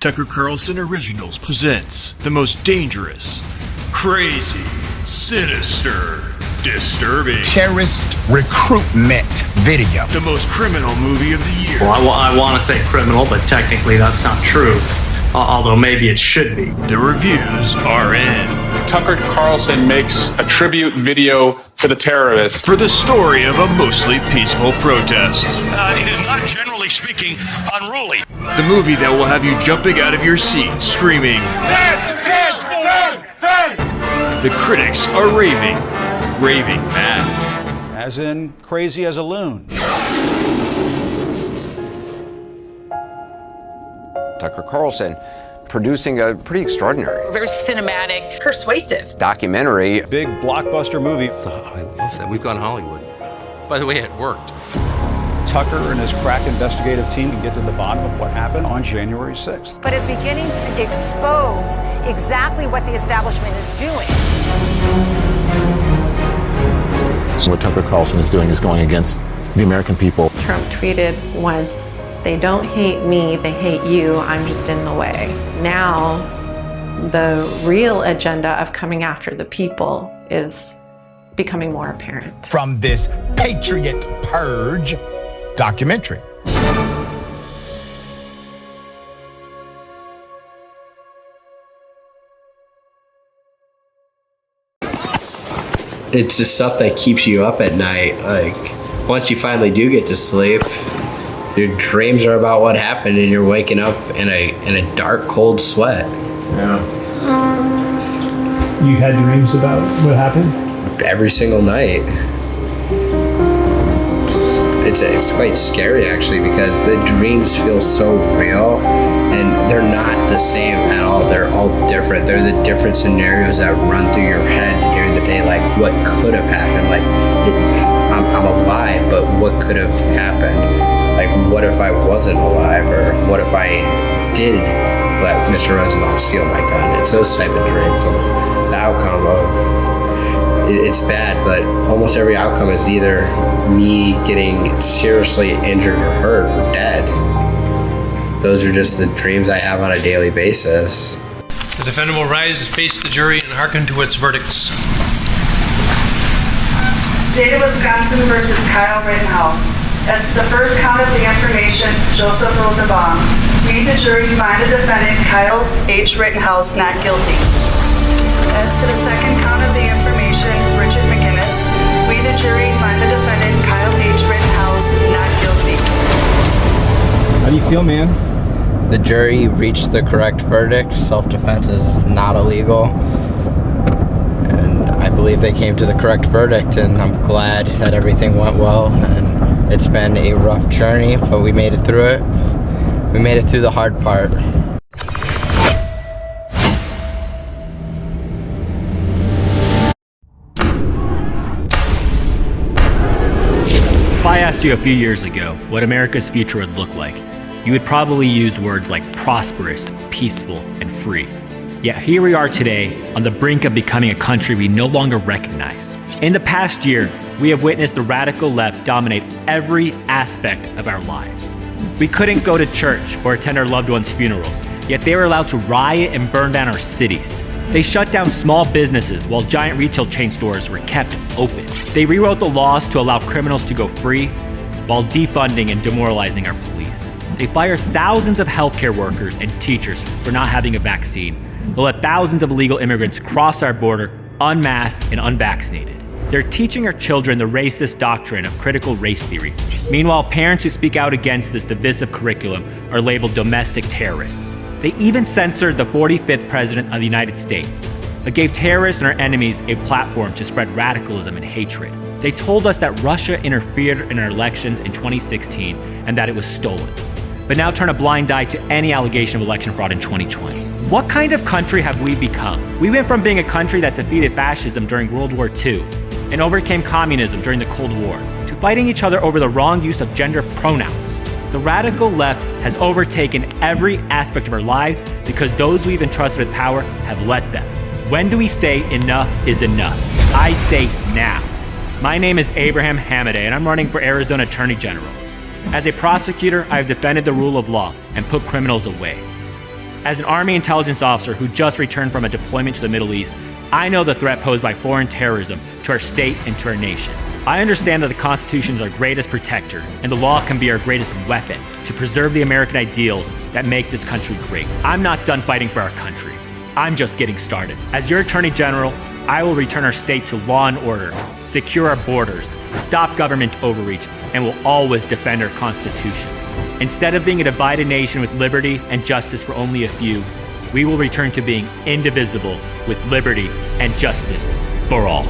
Tucker Carlson Originals presents the most dangerous, crazy, sinister, disturbing terrorist recruitment video. The most criminal movie of the year. Well, I want to say criminal, but technically that's not true. Although maybe it should be. The reviews are in. Tucker Carlson makes a tribute video to the terrorists. For the story of a mostly peaceful protest. It is not, generally speaking, unruly. The movie that will have you jumping out of your seat, screaming. The critics are raving mad. As in crazy as a loon. Tucker Carlson producing a pretty extraordinary, very cinematic, persuasive documentary. Big blockbuster movie. I love that. We've gone Hollywood. By the way, it worked. Tucker and his crack investigative team can get to the bottom of what happened on January 6th. But is beginning to expose exactly what the establishment is doing. So what Tucker Carlson is doing is going against the American people. Trump tweeted once, "They don't hate me, they hate you, I'm just in the way." Now, the real agenda of coming after the people is becoming more apparent. From this Patriot Purge documentary. It's the stuff that keeps you up at night. Like, once you finally do get to sleep, your dreams are about what happened, and you're waking up in a dark, cold sweat. Yeah. You had dreams about what happened? Every single night. It's quite scary, actually, because the dreams feel so real, and they're not the same at all. They're all different. They're the different scenarios that run through your head during the day, like what could have happened. Like, I'm alive, but what could have happened? Like, what if I wasn't alive? Or what if I did let Mr. Rosenbaum steal my gun? It's those type of dreams of the outcome of, it's bad, but almost every outcome is either me getting seriously injured or hurt or dead. Those are just the dreams I have on a daily basis. The defendant will rise to face the jury and hearken to its verdicts. State of Wisconsin versus Kyle Rittenhouse. As to the first count of the information, Joseph Rosenbaum. We, the jury, find the defendant, Kyle H. Rittenhouse, not guilty. As to the second count of the information, Richard McGinnis. We, the jury, find the defendant, Kyle H. Rittenhouse, not guilty. How do you feel, man? The jury reached the correct verdict. Self-defense is not illegal. And I believe they came to the correct verdict, and I'm glad that everything went well. And it's been a rough journey, but we made it through it. We made it through the hard part. If I asked you a few years ago what America's future would look like, you would probably use words like prosperous, peaceful, and free. Yet here we are today on the brink of becoming a country we no longer recognize. In the past year, we have witnessed the radical left dominate every aspect of our lives. We couldn't go to church or attend our loved ones' funerals, yet they were allowed to riot and burn down our cities. They shut down small businesses while giant retail chain stores were kept open. They rewrote the laws to allow criminals to go free while defunding and demoralizing our police. They fired thousands of healthcare workers and teachers for not having a vaccine. They let thousands of illegal immigrants cross our border unmasked and unvaccinated. They're teaching our children the racist doctrine of critical race theory. Meanwhile, parents who speak out against this divisive curriculum are labeled domestic terrorists. They even censored the 45th president of the United States. It gave terrorists and our enemies a platform to spread radicalism and hatred. They told us that Russia interfered in our elections in 2016 and that it was stolen, but now turn a blind eye to any allegation of election fraud in 2020. What kind of country have we become? We went from being a country that defeated fascism during World War II and overcame communism during the Cold War to fighting each other over the wrong use of gender pronouns. The radical left has overtaken every aspect of our lives because those we've entrusted with power have let them. When do we say enough is enough? I say now. My name is Abraham Hamadeh, and I'm running for Arizona Attorney General. As a prosecutor, I have defended the rule of law and put criminals away. As an Army intelligence officer who just returned from a deployment to the Middle East, I know the threat posed by foreign terrorism to our state and to our nation. I understand that the Constitution is our greatest protector, and the law can be our greatest weapon to preserve the American ideals that make this country great. I'm not done fighting for our country. I'm just getting started. As your Attorney General, I will return our state to law and order, secure our borders, stop government overreach, and will always defend our Constitution. Instead of being a divided nation with liberty and justice for only a few, we will return to being indivisible with liberty and justice for all.